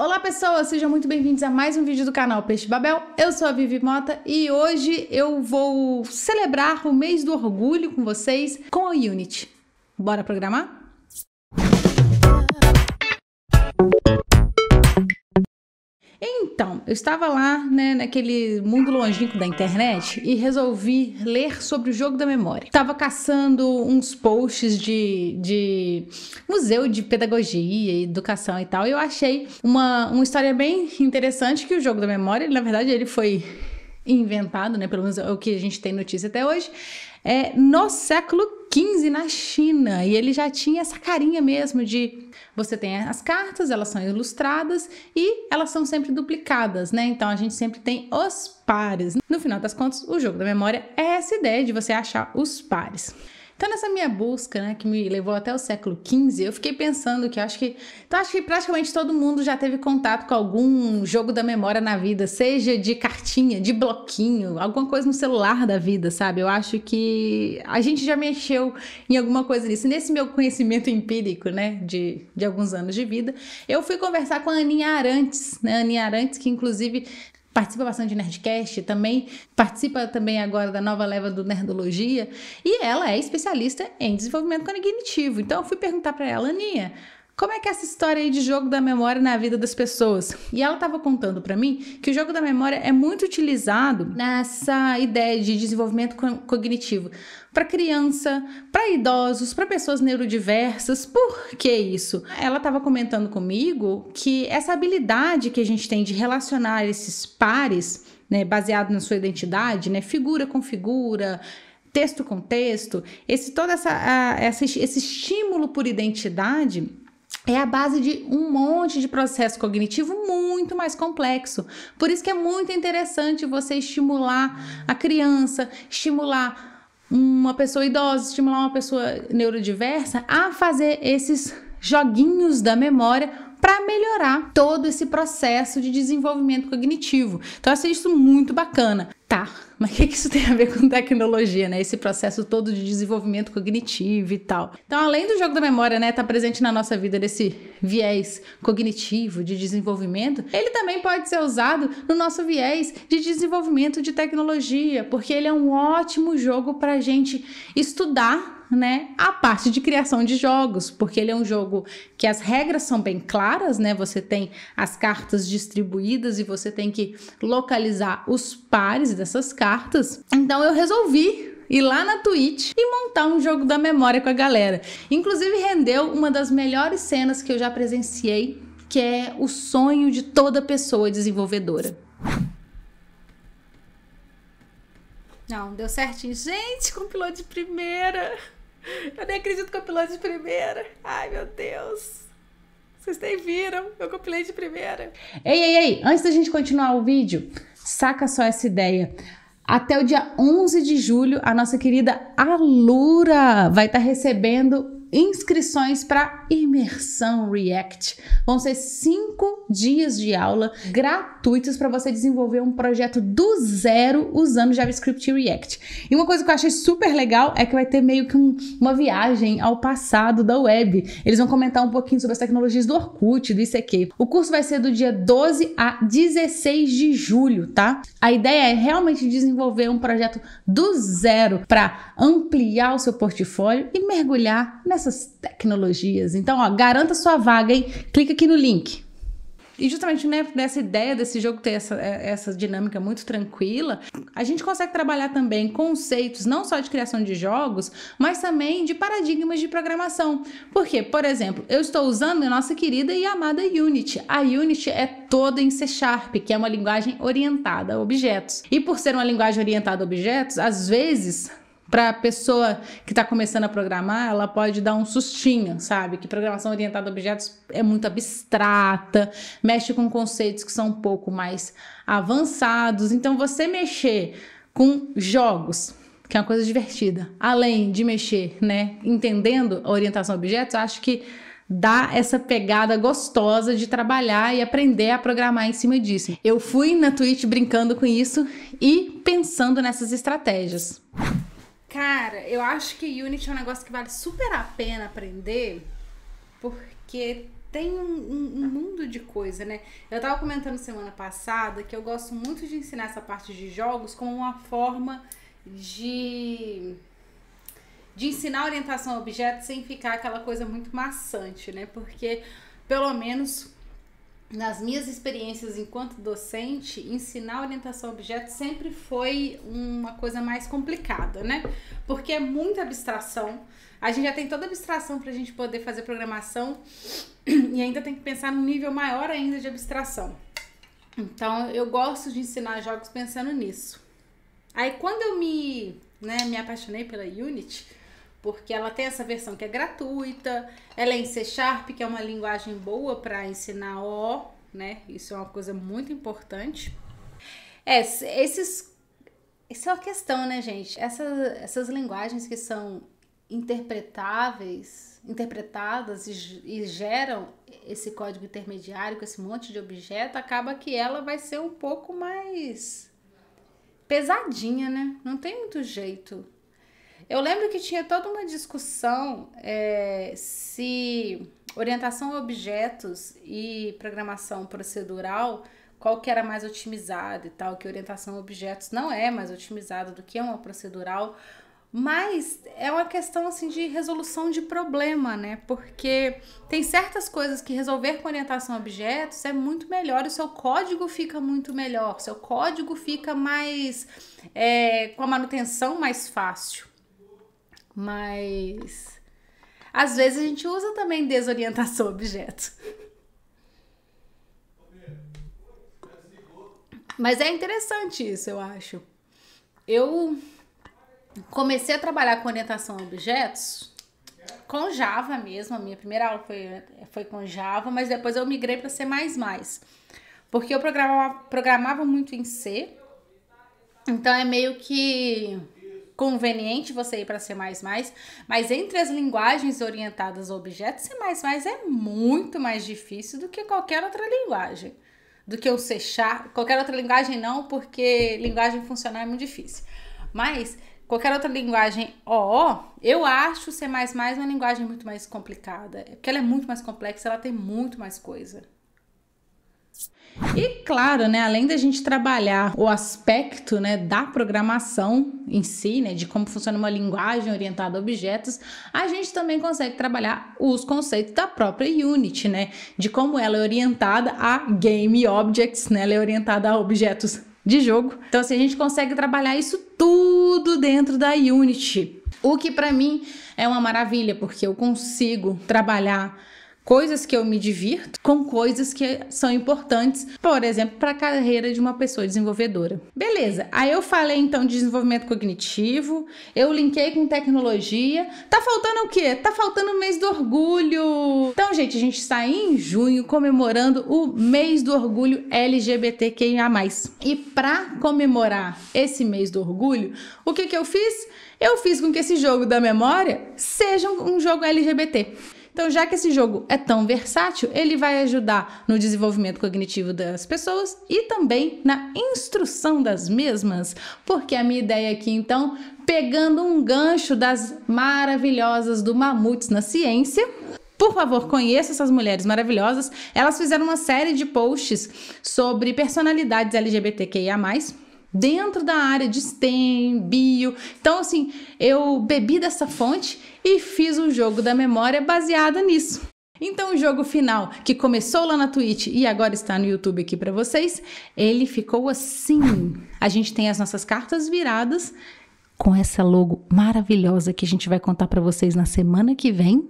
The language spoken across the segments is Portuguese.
Olá pessoas, sejam muito bem-vindos a mais um vídeo do canal Peixe Babel. Eu sou a Vivi Mota e hoje eu vou celebrar o mês do orgulho com vocês com a Unity. Bora programar? Então, eu estava lá, naquele mundo longínquo da internet e resolvi ler sobre o jogo da memória. Estava caçando uns posts de museu de pedagogia e educação e tal, e eu achei uma história bem interessante que o jogo da memória, na verdade, ele foi inventado, pelo menos é o que a gente tem notícia até hoje, no século XV na China, e ele já tinha essa carinha mesmo de você tem as cartas, elas são ilustradas e elas são sempre duplicadas, então a gente sempre tem os pares. No final das contas, o jogo da memória é essa ideia de você achar os pares. Então, nessa minha busca, que me levou até o século XV, eu fiquei pensando que acho que praticamente todo mundo já teve contato com algum jogo da memória na vida, seja de cartinha, de bloquinho, alguma coisa no celular da vida, sabe? Eu acho que a gente já mexeu em alguma coisa nisso. Nesse meu conhecimento empírico, de alguns anos de vida, eu fui conversar com a Aninha Arantes, Aninha Arantes, que inclusive participa bastante de Nerdcast, participa também agora da nova leva do Nerdologia, e ela é especialista em desenvolvimento cognitivo. Então eu fui perguntar para ela, Aninha, como é que é essa história aí de jogo da memória na vida das pessoas? E ela estava contando para mim que o jogo da memória é muito utilizado nessa ideia de desenvolvimento cognitivo para criança, para idosos, para pessoas neurodiversas. Por que isso? Ela estava comentando comigo que essa habilidade que a gente tem de relacionar esses pares, baseado na sua identidade, figura com figura, texto com texto, esse estímulo por identidade é a base de um monte de processo cognitivo muito mais complexo. Por isso que é muito interessante você estimular a criança, estimular uma pessoa idosa, estimular uma pessoa neurodiversa a fazer esses joguinhos da memória para melhorar todo esse processo de desenvolvimento cognitivo. Então, eu achei isso muito bacana. Tá, mas o que isso tem a ver com tecnologia, Esse processo todo de desenvolvimento cognitivo e tal. Então, além do jogo da memória, tá presente na nossa vida desse viés cognitivo de desenvolvimento, ele também pode ser usado no nosso viés de desenvolvimento de tecnologia, porque ele é um ótimo jogo para a gente estudar, a parte de criação de jogos, porque ele é um jogo que as regras são bem claras, Você tem as cartas distribuídas e você tem que localizar os pares dessas cartas. Então eu resolvi ir lá na Twitch e montar um jogo da memória com a galera. Inclusive rendeu uma das melhores cenas que eu já presenciei, que é o sonho de toda pessoa desenvolvedora. Não, deu certinho. Gente, compilou de primeira. Eu nem acredito que compilou de primeira. Ai, meu Deus. Vocês nem viram. Eu compilei de primeira. Ei. Antes da gente continuar o vídeo, saca só essa ideia. Até o dia 11 de julho, a nossa querida Alura vai estar recebendo inscrições para Imersão React. Vão ser 5 dias de aula gratuitos para você desenvolver um projeto do zero usando JavaScript e React. E uma coisa que eu achei super legal é que vai ter meio que uma viagem ao passado da web. Eles vão comentar um pouquinho sobre as tecnologias do Orkut, do ICQ. O curso vai ser do dia 12 a 16 de julho, tá? A ideia é realmente desenvolver um projeto do zero para ampliar o seu portfólio e mergulhar nessas tecnologias. Então, garanta sua vaga, hein? Clica aqui no link. E justamente nessa ideia desse jogo ter essa dinâmica muito tranquila, a gente consegue trabalhar também conceitos não só de criação de jogos, mas também de paradigmas de programação. Porque, por exemplo, eu estou usando a nossa querida e amada Unity. A Unity é toda em C#, que é uma linguagem orientada a objetos. E por ser uma linguagem orientada a objetos, às vezes, para a pessoa que está começando a programar, ela pode dar um sustinho, sabe? Que programação orientada a objetos é muito abstrata, mexe com conceitos que são um pouco mais avançados. Então, você mexer com jogos, que é uma coisa divertida, além de mexer, entendendo a orientação a objetos, eu acho que dá essa pegada gostosa de trabalhar e aprender a programar em cima disso. Eu fui na Twitch brincando com isso e pensando nessas estratégias. Cara, eu acho que Unity é um negócio que vale super a pena aprender, porque tem um mundo de coisa, né? Eu tava comentando semana passada que eu gosto muito de ensinar essa parte de jogos como uma forma de ensinar orientação a objetos sem ficar aquela coisa muito maçante, né? Porque, pelo menos nas minhas experiências enquanto docente, ensinar orientação a objetos sempre foi uma coisa mais complicada, né? Porque é muita abstração. A gente já tem toda a abstração para a gente poder fazer programação e ainda tem que pensar num nível maior ainda de abstração. Então, eu gosto de ensinar jogos pensando nisso. Aí, quando eu me apaixonei pela Unity, porque ela tem essa versão que é gratuita, ela é em C#, que é uma linguagem boa para ensinar O, né? Isso é uma coisa muito importante. Essa é uma questão, né, gente? Essas linguagens que são interpretadas e geram esse código intermediário com esse monte de objeto, acaba que ela vai ser um pouco mais pesadinha, né? Não tem muito jeito. Eu lembro que tinha toda uma discussão se orientação a objetos e programação procedural, qual que era mais otimizada e tal, que orientação a objetos não é mais otimizada do que uma procedural, mas é uma questão assim de resolução de problema, né? Porque tem certas coisas que resolver com orientação a objetos é muito melhor, o seu código fica muito melhor, seu código fica mais com a manutenção mais fácil. Mas às vezes a gente usa também desorientação a objetos. Mas é interessante isso, eu acho. Eu comecei a trabalhar com orientação a objetos com Java mesmo. A minha primeira aula foi com Java, mas depois eu migrei para C++. Porque eu programava muito em C. Então é meio que conveniente você ir para C++, mas entre as linguagens orientadas a objetos, C++ é muito mais difícil do que qualquer outra linguagem. Do que o C#, qualquer outra linguagem não, porque linguagem funcional é muito difícil. Mas qualquer outra linguagem eu acho o C++ uma linguagem muito mais complicada, porque ela é muito mais complexa, ela tem muito mais coisa. E claro, né, além da gente trabalhar o aspecto, né, da programação em si, né, de como funciona uma linguagem orientada a objetos, a gente também consegue trabalhar os conceitos da própria Unity, né, de como ela é orientada a Game Objects, né, ela é orientada a objetos de jogo. Então, assim, a gente consegue trabalhar isso tudo dentro da Unity, o que para mim é uma maravilha, porque eu consigo trabalhar coisas que eu me divirto com coisas que são importantes, por exemplo, para a carreira de uma pessoa desenvolvedora. Beleza, aí eu falei então de desenvolvimento cognitivo, eu linkei com tecnologia. Tá faltando o quê? Tá faltando o mês do orgulho. Então, gente, a gente está em junho comemorando o mês do orgulho LGBTQIA+. E para comemorar esse mês do orgulho, o que eu fiz? Eu fiz com que esse jogo da memória seja um jogo LGBT. Então, já que esse jogo é tão versátil, ele vai ajudar no desenvolvimento cognitivo das pessoas e também na instrução das mesmas, porque a minha ideia aqui, então, pegando um gancho das maravilhosas do Mamutes na Ciência, por favor, conheça essas mulheres maravilhosas. Elas fizeram uma série de posts sobre personalidades LGBTQIA+, dentro da área de STEM, bio. Então, assim, eu bebi dessa fonte e fiz um jogo da memória baseado nisso. Então, o jogo final, que começou lá na Twitch e agora está no YouTube aqui para vocês, ele ficou assim. A gente tem as nossas cartas viradas com essa logo maravilhosa que a gente vai contar para vocês na semana que vem.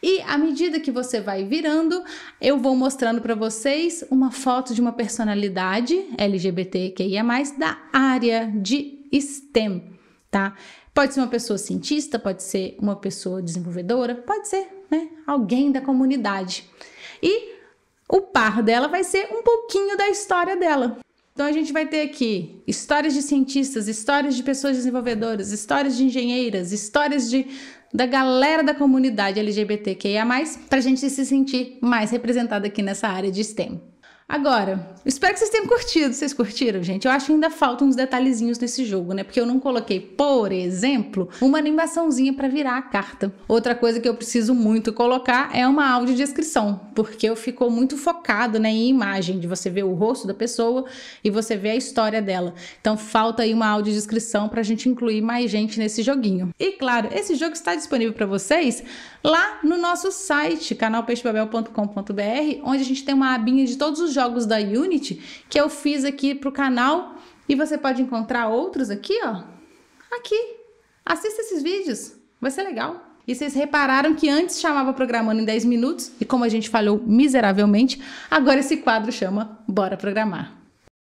E à medida que você vai virando, eu vou mostrando para vocês uma foto de uma personalidade LGBTQIA+, da área de STEM, tá? Pode ser uma pessoa cientista, pode ser uma pessoa desenvolvedora, pode ser, né, alguém da comunidade. E o par dela vai ser um pouquinho da história dela. Então a gente vai ter aqui histórias de cientistas, histórias de pessoas desenvolvedoras, histórias de engenheiras, histórias da galera da comunidade LGBTQIA+, pra gente se sentir mais representada aqui nessa área de STEM. Agora, espero que vocês tenham curtido. Vocês curtiram, gente? Eu acho que ainda faltam uns detalhezinhos nesse jogo, né? Porque eu não coloquei, por exemplo, uma animaçãozinha para virar a carta. Outra coisa que eu preciso muito colocar é uma audiodescrição, porque eu fico muito focado, né, em imagem, de você ver o rosto da pessoa e você ver a história dela. Então falta aí uma audiodescrição pra gente incluir mais gente nesse joguinho. E claro, esse jogo está disponível para vocês lá no nosso site, canalpeixebabel.com.br, onde a gente tem uma abinha de todos os jogos da Unity que eu fiz aqui pro canal, e você pode encontrar outros aqui, ó. Aqui. Assista esses vídeos, vai ser legal. E vocês repararam que antes chamava Programando em 10 Minutos, e como a gente falhou miseravelmente, agora esse quadro chama Bora Programar.